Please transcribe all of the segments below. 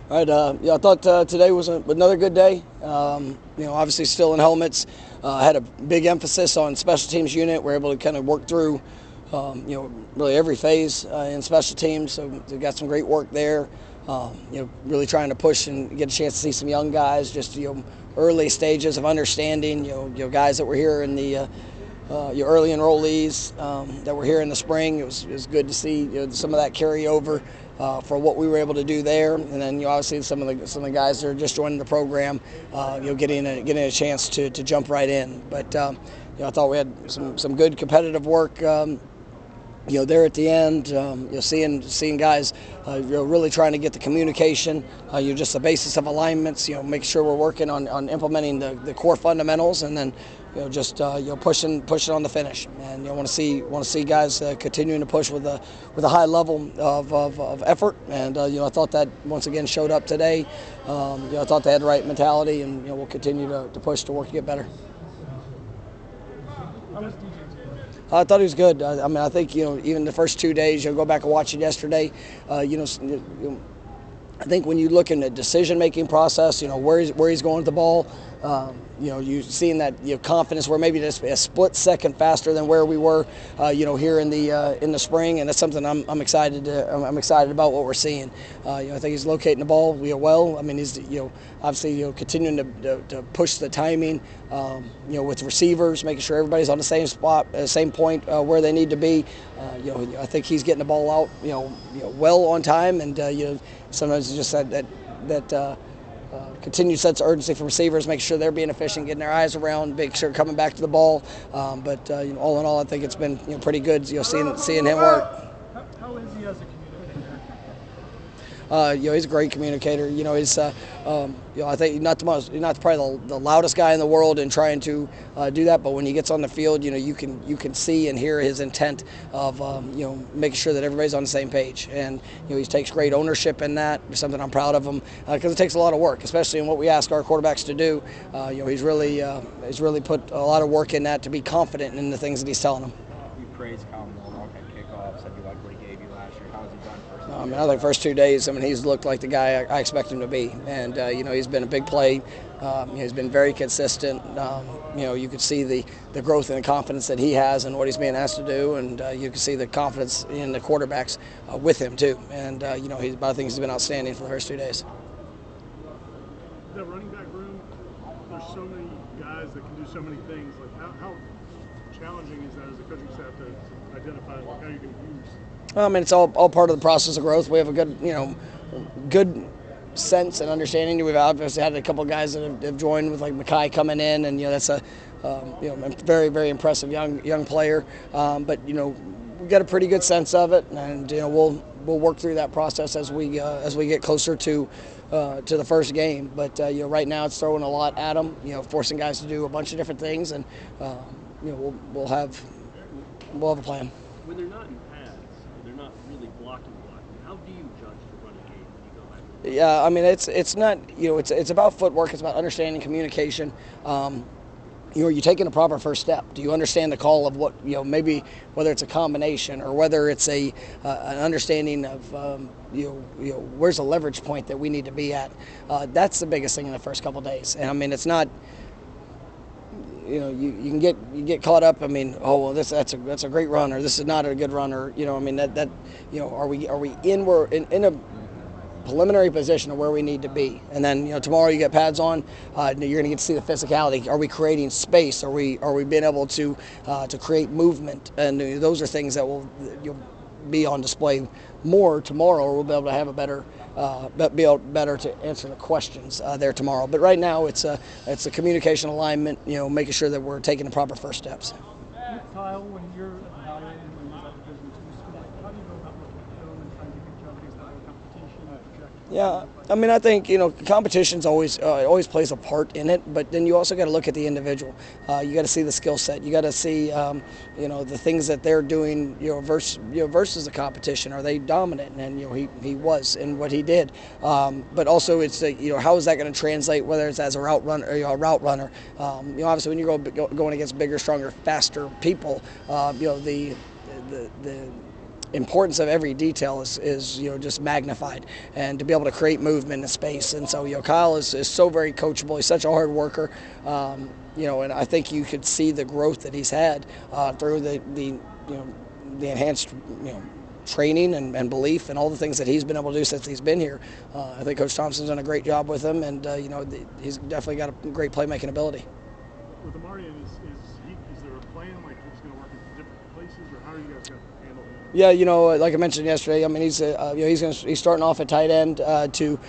All right, yeah, I thought today was another good day. Obviously still in helmets. Had a big emphasis on special teams unit. We're able to kind of work through, really every phase in special teams. So we got some great work there. Really trying to push and get a chance to see some young guys. Just early stages of understanding. Guys that were here in the your early enrollees that were here in the spring. It was good to see some of that carry over for what we were able to do there, and then obviously some of the guys that are just joining the program, getting a chance to jump right in. But I thought we had some good competitive work. There at the end, seeing guys, really trying to get the communication, just the basis of alignments, make sure we're working on implementing the core fundamentals, and then, pushing on the finish. And want to see guys continuing to push with a high level of effort. And I thought that once again showed up today. I thought they had the right mentality, and we'll continue to push to work to get better. I thought he was good. I think even the first 2 days, go back and watch it yesterday. I think when you look in the decision-making process, where he's going with the ball, you seeing that confidence where maybe just a split second faster than where we were, here in the spring, and that's something I'm excited about what we're seeing. I think he's locating the ball well. I mean, he's obviously continuing to push the timing, with receivers, making sure everybody's on the same spot, same point where they need to be. I think he's getting the ball out, well on time, and sometimes it's just that continued sense of urgency from receivers, making sure they're being efficient, getting their eyes around, making sure coming back to the ball. But all in all, I think it's been pretty good. Seeing him work. How is he as a communicator? He's a great communicator. He's I think he's not probably the loudest guy in the world in trying to do that, but when he gets on the field, you can see and hear his intent of making sure that everybody's on the same page, and he takes great ownership in that. Something I'm proud of him, because it takes a lot of work, especially in what we ask our quarterbacks to do. He's really put a lot of work in that to be confident in the things that he's telling them. You praised Kyle Norvell at kickoff, said you liked what he gave you last year. How has he done first? I think first 2 days, he's looked like the guy I expect him to be, and he's been a big play. He's been very consistent. You could see the growth and the confidence that he has and what he's being asked to do, and you can see the confidence in the quarterbacks with him too. And I think he's been outstanding for the first 2 days. The running back room, there's so many guys that can do so many things. Like how challenging is that as a coaching staff to identify how you can use? It's all part of the process of growth. We have a good sense and understanding. We've obviously had a couple of guys that have joined, with like Mackay coming in, and that's a very, very impressive young player. But we've got a pretty good sense of it, and we'll work through that process as we get closer to the first game. But right now it's throwing a lot at them, forcing guys to do a bunch of different things, and we'll have a plan. When they're not in pads, they're not really blocking. How do you judge the running game when you go back? Yeah, it's not, it's about footwork. It's about understanding communication. You're taking a proper first step. Do you understand the call of what, maybe whether it's a combination or whether it's an understanding of, where's the leverage point that we need to be at? That's the biggest thing in the first couple of days. And it's not, you can get caught up. That's a great run, or this is not a good run, or are we in a preliminary position of where we need to be, and then tomorrow you get pads on, you're going to get to see the physicality. Are we creating space? Are we being able to create movement? And those are things that will be on display more tomorrow, or we'll be able to have a better to answer the questions there tomorrow. But right now it's a communication alignment, making sure that we're taking the proper first steps. Kyle, when you're evaluating when you're at Division II school, how do you go about looking at film and trying to get judges against that competition and project? Yeah, I think competition's always plays a part in it, but then you also got to look at the individual. You got to see the skill set. You got to see the things that they're doing versus the competition. Are they dominant? And he was in what he did. But also it's how is that going to translate, whether it's as a route runner, obviously when you're going against bigger, stronger, faster people, the importance of every detail is just magnified, and to be able to create movement in space. And so Kyle is so very coachable. He's such a hard worker. And I think you could see the growth that he's had through the enhanced training and belief and all the things that he's been able to do since he's been here. I think Coach Thompson's done a great job with him, and he's definitely got a great playmaking ability. With Amari, is there a plan like he's going to work in different places, or how are you guys going to handle him? Yeah, like I mentioned yesterday, I mean he's starting off at tight end to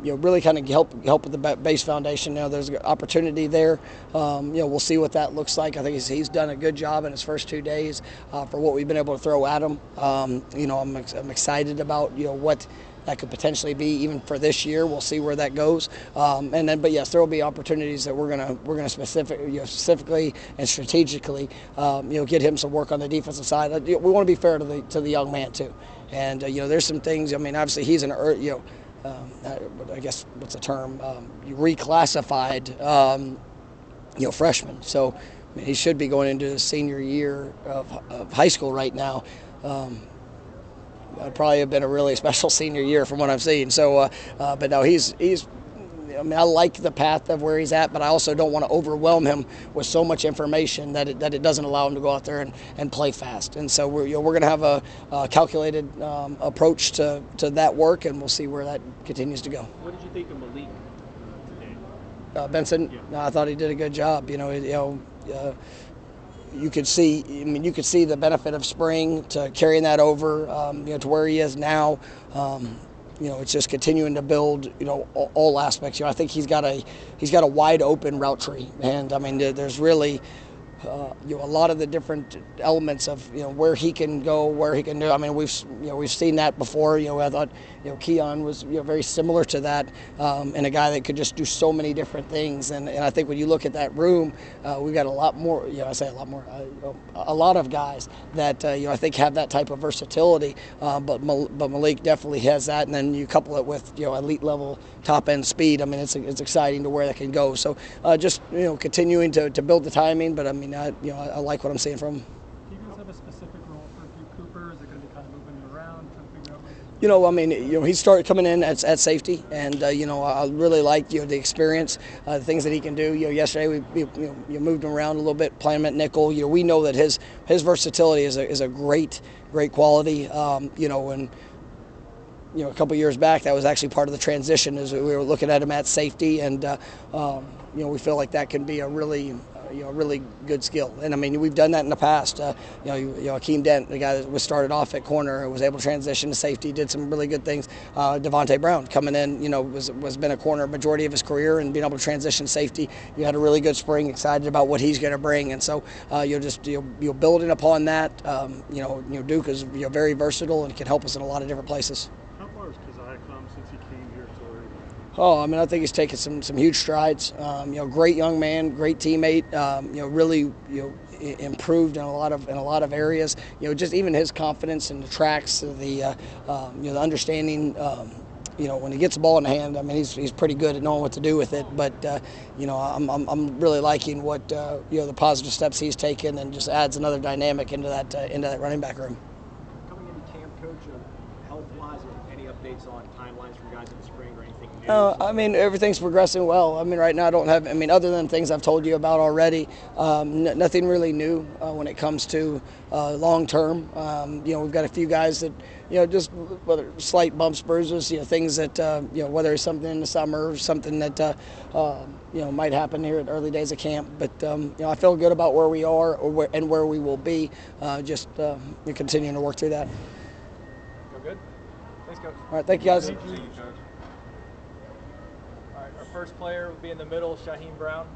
really kind of help with the base foundation. There's an opportunity there. We'll see what that looks like. I think he's done a good job in his first 2 days for what we've been able to throw at him. I'm excited about what that could potentially be even for this year. We'll see where that goes. But yes, there will be opportunities that we're gonna specifically and strategically get him some work on the defensive side. We want to be fair to the young man too. And there's some things. I mean, obviously he's I guess what's the term? Reclassified freshman. So I mean, he should be going into his senior year of high school right now. It'd probably have been a really special senior year from what I've seen. So, but no, he's. I mean, I like the path of where he's at, but I also don't want to overwhelm him with so much information that it doesn't allow him to go out there and play fast. And so we're going to have a calculated approach to that work, and we'll see where that continues to go. What did you think of Malik today? Benson, Yeah. no, I thought he did a good job. You could see the benefit of spring to carrying that over, to where he is now. It's just continuing to build, all aspects. I think he's got a wide open route tree, and I mean, there's really a lot of the different elements of where he can go, where he can do. I mean, we've seen that before. I thought Keon was very similar to that, and a guy that could just do so many different things. And I think when you look at that room, we've got a lot more. I say a lot more. A lot of guys that I think have that type of versatility. But Malik definitely has that, and then you couple it with elite level top end speed. I mean, it's exciting to where that can go. So just continuing to build the timing, but I mean. I like what I'm seeing from him. Do you guys have a specific role for Duke Cooper? Is it going to be kind of moving him around, trying to figure out what he's he started coming in at safety, and I really like the experience, the things that he can do. Yesterday we moved him around a little bit, playing him at nickel. We know that his versatility is a great quality. And a couple years back, that was actually part of the transition, as we were looking at him at safety, and we feel like that can be a really good skill. And I mean, we've done that in the past. Akeem Dent, the guy that was started off at corner, was able to transition to safety, did some really good things. Devontae Brown coming in, was been a corner majority of his career, and being able to transition to safety. You had a really good spring, excited about what he's going to bring, and so you're building upon that. Duke is very versatile and can help us in a lot of different places. How far has Keziah come since he came here to Oregon? Oh, I mean, I think he's taken some huge strides. Great young man, great teammate. Really, improved in a lot of areas. Just even his confidence in the tracks, the understanding. When he gets the ball in the hand, I mean, he's pretty good at knowing what to do with it. But I'm really liking what the positive steps he's taken, and just adds another dynamic into that running back room. Coming into camp, Coach, health-wise, any updates on timelines from guys in the spring or anything new? I mean, everything's progressing well. I mean, right now I don't have, other than things I've told you about already, nothing really new when it comes to long-term. We've got a few guys that, just whether slight bumps, bruises, things that, whether it's something in the summer or something that, might happen here at early days of camp. But, I feel good about where we are and where we will be, just continuing to work through that. Feel good? Thanks, Coach. All right, thank you, guys. All right, our first player will be in the middle, Shaheem Brown.